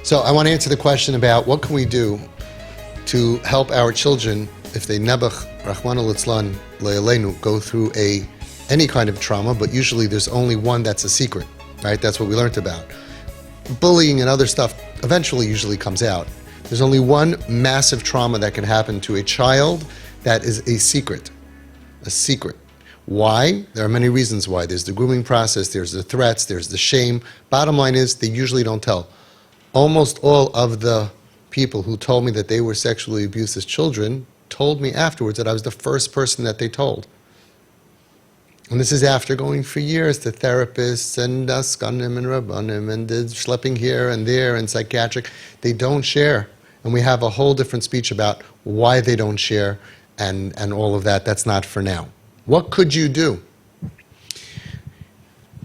So I want to answer the question about what can we do to help our children if they nebuch, Rahmana litzlan, le'aleinu, go through any kind of trauma, but usually there's only one that's a secret, right? That's what we learned about. Bullying and other stuff eventually usually comes out. There's only one massive trauma that can happen to a child that is a secret. A secret. Why? There are many reasons why. There's the grooming process, there's the threats, there's the shame. Bottom line is, they usually don't tell. Almost all of the people who told me that they were sexually abused as children told me afterwards that I was the first person that they told. And this is after going for years to therapists and skanim and rabbanim and schlepping here and there and psychiatric. They don't share. And we have a whole different speech about why they don't share and all of that. That's not for now. What could you do?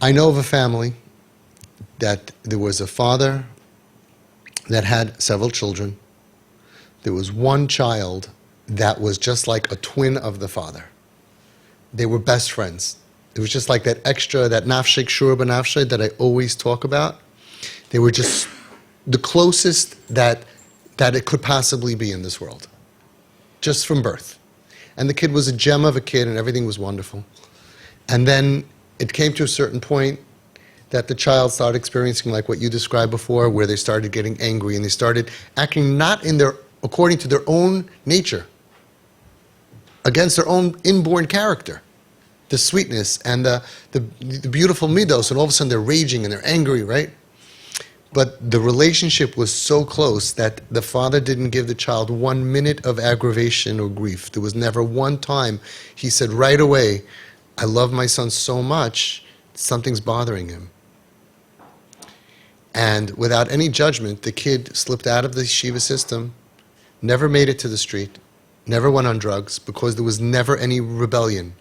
I know of a family that there was a father that had several children. There was one child that was just like a twin of the father. They were best friends. It was just like that extra, that nafshek shur b'nafshek that I always talk about. They were just the closest that it could possibly be in this world, just from birth. And the kid was a gem of a kid and everything was wonderful. And then it came to a certain point that the child started experiencing like what you described before, where they started getting angry and they started acting not according to their own nature, against their own inborn character, the sweetness and the beautiful midos, and all of a sudden they're raging and they're angry, right? But the relationship was so close that the father didn't give the child 1 minute of aggravation or grief. There was never one time he said right away, I love my son so much, something's bothering him. And without any judgment, the kid slipped out of the yeshiva system, never made it to the street, never went on drugs, because there was never any rebellion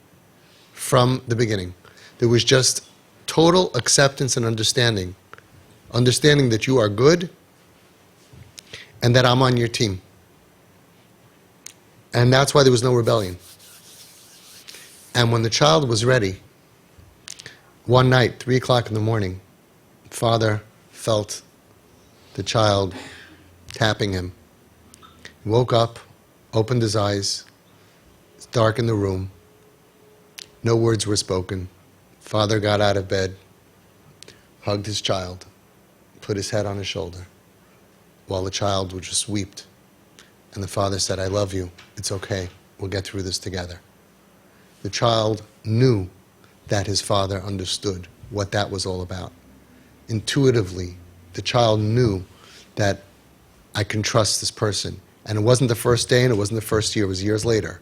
from the beginning. There was just total acceptance and understanding. Understanding that you are good and that I'm on your team. And that's why there was no rebellion. And when the child was ready, one night, 3 o'clock in the morning, father felt the child tapping him. He woke up, opened his eyes. It's dark in the room. No words were spoken. Father got out of bed, hugged his child, put his head on his shoulder, while the child would just wept. And the father said, I love you. It's okay. We'll get through this together. The child knew that his father understood what that was all about. Intuitively, the child knew that I can trust this person. And it wasn't the first day and it wasn't the first year, it was years later.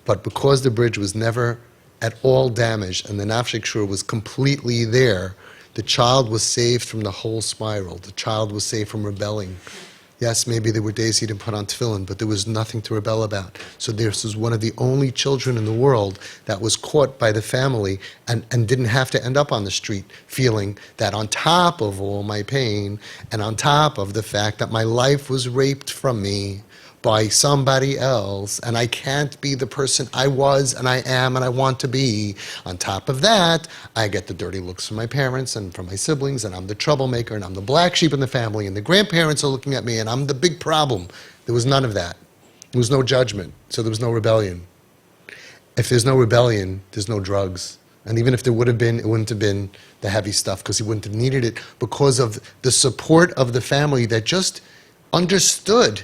But because the bridge was never at all damaged and the nafshek shur was completely there, the child was saved from the whole spiral. The child was saved from rebelling. Yes, maybe there were days he didn't put on tefillin, but there was nothing to rebel about. So this was one of the only children in the world that was caught by the family and didn't have to end up on the street feeling that on top of all my pain and on top of the fact that my life was raped from me by somebody else, and I can't be the person I was and I am and I want to be. On top of that, I get the dirty looks from my parents and from my siblings, and I'm the troublemaker, and I'm the black sheep in the family, and the grandparents are looking at me, and I'm the big problem. There was none of that. There was no judgment, so there was no rebellion. If there's no rebellion, there's no drugs. And even if there would have been, it wouldn't have been the heavy stuff, because he wouldn't have needed it, because of the support of the family that just understood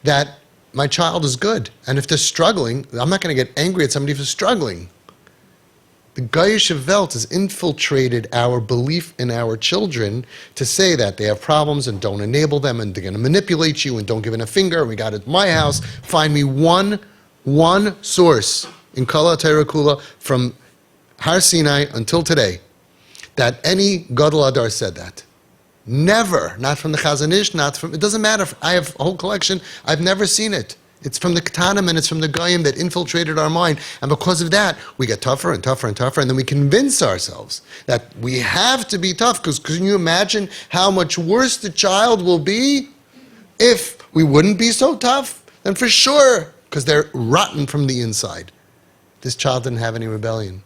that my child is good. And if they're struggling, I'm not going to get angry at somebody for struggling. The Goyish Welt has infiltrated our belief in our children to say that they have problems and don't enable them and they're going to manipulate you and don't give in a finger. And we got it at my house. Find me one source in Kala Torah Kula from Har Sinai until today that any Gadol Adar said that. Never. Not from the Chazon Ish, not from, it doesn't matter. I have a whole collection. I've never seen it. It's from the Ketanim and it's from the Goyim that infiltrated our mind. And because of that, we get tougher and tougher and tougher. And then we convince ourselves that we have to be tough. Because can you imagine how much worse the child will be if we wouldn't be so tough? Then for sure, because they're rotten from the inside. This child didn't have any rebellion.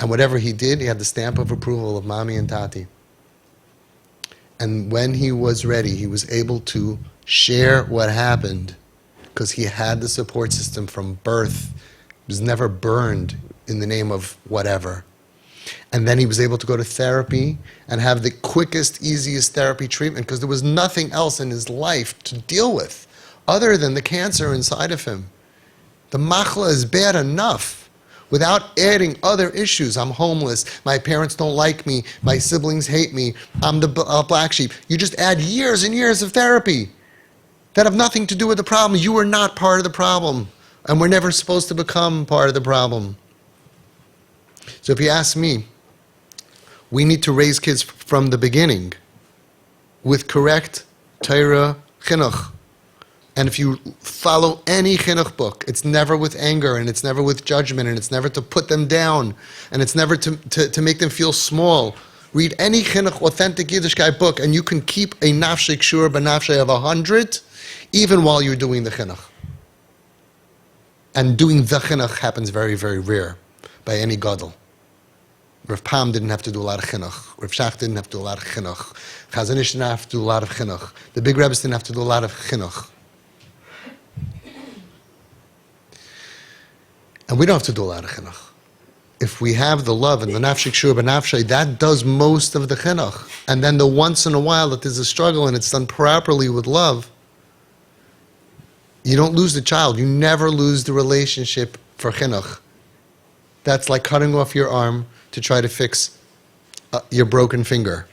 And whatever he did, he had the stamp of approval of mommy and tati. And when he was ready, he was able to share what happened because he had the support system from birth. He was never burned in the name of whatever. And then he was able to go to therapy and have the quickest, easiest therapy treatment because there was nothing else in his life to deal with other than the cancer inside of him. The machla is bad enough without adding other issues. I'm homeless, my parents don't like me, my siblings hate me, I'm the black sheep. You just add years and years of therapy that have nothing to do with the problem. You are not part of the problem, and we're never supposed to become part of the problem. So if you ask me, we need to raise kids from the beginning with correct Torah chinuch. And if you follow any chinuch book, it's never with anger, and it's never with judgment, and it's never to put them down, and it's never to make them feel small. Read any chinuch, authentic Yiddishkeit book, and you can keep a nafshei kshur b'nafshei of 100, even while you're doing the chinuch. And doing the chinuch happens very, very rare by any gadol. Rav Pam didn't have to do a lot of chinuch. Rav Shach didn't have to do a lot of chinuch. Chazon Ish didn't have to do a lot of chinuch. The big Rebbes didn't have to do a lot of chinuch. And we don't have to do a lot of chinuch. If we have the love and the nafshei kshur b'nafshei, that does most of the chinuch. And then the once in a while that there's a struggle and it's done properly with love, you don't lose the child. You never lose the relationship for chinuch. That's like cutting off your arm to try to fix your broken finger.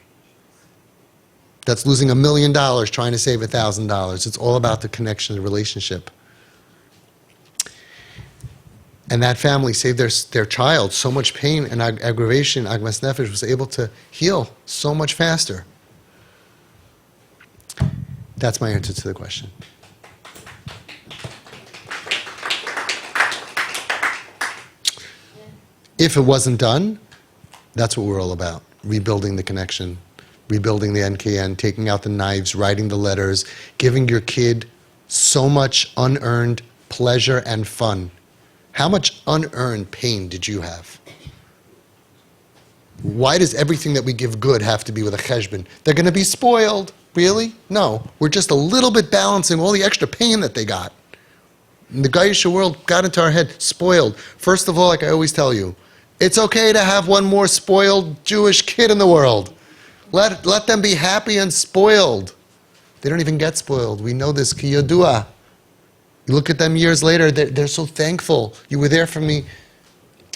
That's losing $1 million trying to save $1,000. It's all about the connection, the relationship. And that family saved their child. So much pain and aggravation, agmas nefesh was able to heal so much faster. That's my answer to the question. If it wasn't done, that's what we're all about. Rebuilding the connection, rebuilding the NKN, taking out the knives, writing the letters, giving your kid so much unearned pleasure and fun. How much unearned pain did you have? Why does everything that we give good have to be with a cheshbon? They're going to be spoiled. Really? No. We're just a little bit balancing all the extra pain that they got. And the Gaisha world got into our head, spoiled. First of all, like I always tell you, it's okay to have one more spoiled Jewish kid in the world. Let them be happy and spoiled. They don't even get spoiled. We know this, ki yodua. You look at them years later, they're so thankful. You were there for me.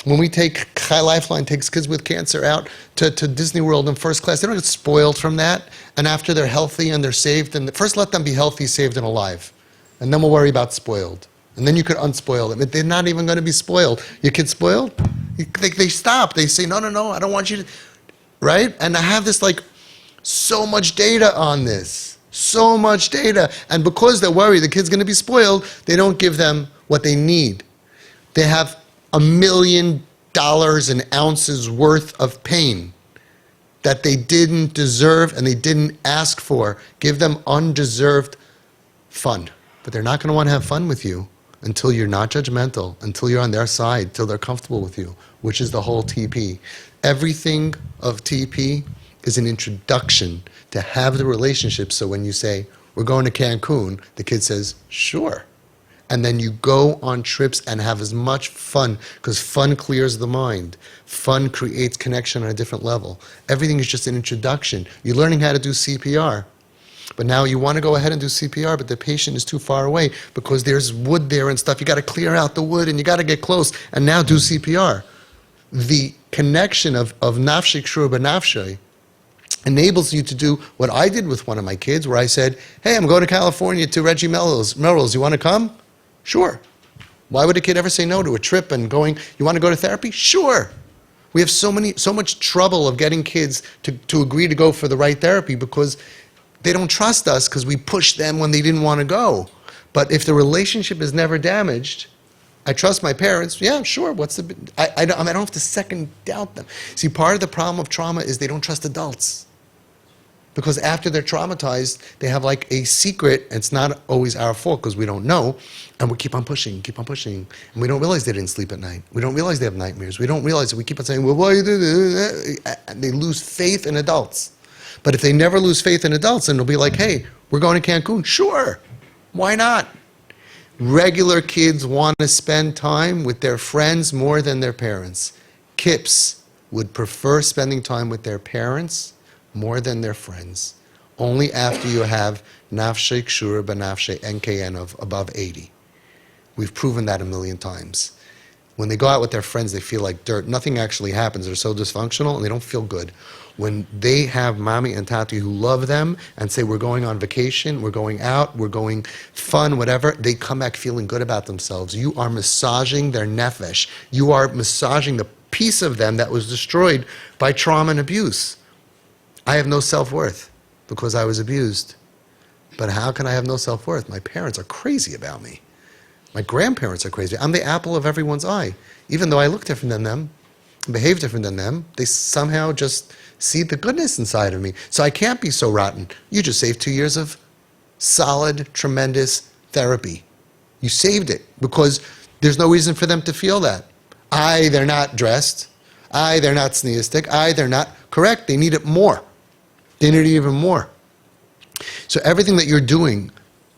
When we take, Chai Lifeline takes kids with cancer out to Disney World in first class, they don't get spoiled from that. And after they're healthy and they're saved, and first let them be healthy, saved, and alive. And then we'll worry about spoiled. And then you could unspoil them. They're not even going to be spoiled. Your kid's spoiled? They stop. They say, no, I don't want you to, right? And I have this so much data on this. So much data. And because they're worried the kid's going to be spoiled, they don't give them what they need. They have $1 million and ounces worth of pain that they didn't deserve and they didn't ask for. Give them undeserved fun. But they're not going to want to have fun with you until you're not judgmental, until you're on their side, until they're comfortable with you, which is the whole TP. Everything of TP is an introduction to have the relationship. So when you say, we're going to Cancun, the kid says, sure. And then you go on trips and have as much fun, because fun clears the mind. Fun creates connection on a different level. Everything is just an introduction. You're learning how to do CPR. But now you want to go ahead and do CPR, but the patient is too far away because there's wood there and stuff. You got to clear out the wood and you got to get close and now do CPR. The connection of nafshei kshur b'nafshei enables you to do what I did with one of my kids, where I said, hey, I'm going to California to Reggie Melrose. You want to come? Sure. Why would a kid ever say no to a trip and going, you want to go to therapy? Sure. We have so much trouble of getting kids to agree to go for the right therapy because they don't trust us because we pushed them when they didn't want to go. But if the relationship is never damaged, I trust my parents. Yeah, sure. I don't have to second doubt them. See, part of the problem of trauma is they don't trust adults. Because after they're traumatized, they have a secret. It's not always our fault because we don't know. And we keep on pushing. And we don't realize they didn't sleep at night. We don't realize they have nightmares. We don't realize that we keep on saying, well, why you do this? And they lose faith in adults. But if they never lose faith in adults, then it'll be like, hey, we're going to Cancun. Sure. Why not? Regular kids want to spend time with their friends more than their parents. Kips would prefer spending time with their parents more than their friends. Only after you have nafshe kshura b'nafshe NKN of above 80. We've proven that a million times. When they go out with their friends, they feel like dirt. Nothing actually happens. They're so dysfunctional and they don't feel good. When they have mommy and tati who love them and say, we're going on vacation, we're going out, we're going fun, whatever, they come back feeling good about themselves. You are massaging their nefesh. You are massaging the piece of them that was destroyed by trauma and abuse. I have no self-worth because I was abused. But how can I have no self-worth? My parents are crazy about me. My grandparents are crazy. I'm the apple of everyone's eye. Even though I look different than them, behave different than them, they somehow just see the goodness inside of me. So I can't be so rotten. You just saved 2 years of solid, tremendous therapy. You saved it because there's no reason for them to feel that. They're not dressed. They're not sneistic. They're not correct. They need it more. They need it even more. So everything that you're doing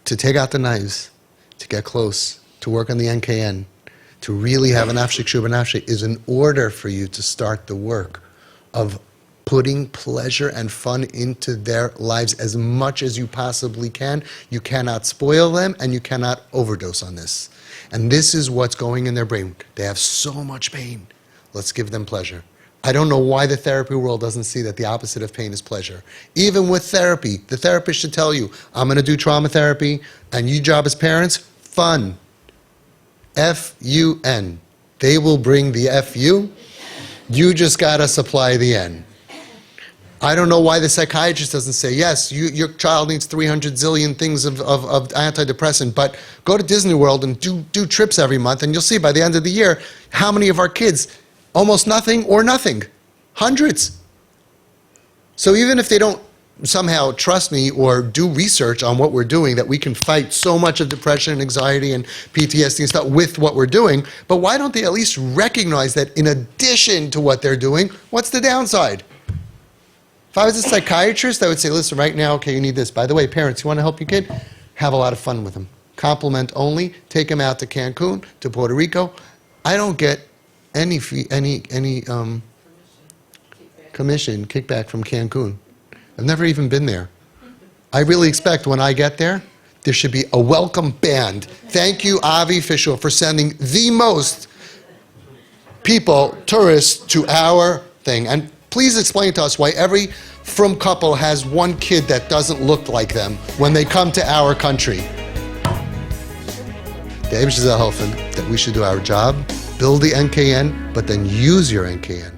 to take out the knives, to get close, to work on the NKN, to really have an nafshik shuba nafshik is in order for you to start the work of putting pleasure and fun into their lives as much as you possibly can. You cannot spoil them and you cannot overdose on this. And this is what's going in their brain. They have so much pain. Let's give them pleasure. I don't know why the therapy world doesn't see that the opposite of pain is pleasure. Even with therapy, the therapist should tell you, I'm going to do trauma therapy, and your job as parents, fun. F-U-N. They will bring the F-U. You just got to supply the N. I don't know why the psychiatrist doesn't say, yes, your child needs 300 zillion things of antidepressant, but go to Disney World and do trips every month, and you'll see by the end of the year how many of our kids, almost nothing or nothing. Hundreds. So even if they don't somehow trust me or do research on what we're doing, that we can fight so much of depression and anxiety and PTSD and stuff with what we're doing, but why don't they at least recognize that in addition to what they're doing, what's the downside? If I was a psychiatrist, I would say, listen, right now, okay, you need this. By the way, parents, you want to help your kid? Have a lot of fun with them. Compliment only. Take them out to Cancun, to Puerto Rico. I don't get any commission, kickback from Cancun. I've never even been there. I really expect when I get there, there should be a welcome band. Thank you, Avi Fishoff, for sending the most people, tourists, to our thing. And please explain to us why every frum couple has one kid that doesn't look like them when they come to our country. The Abish is helping that we should do our job, build the NKN, but then use your NKN.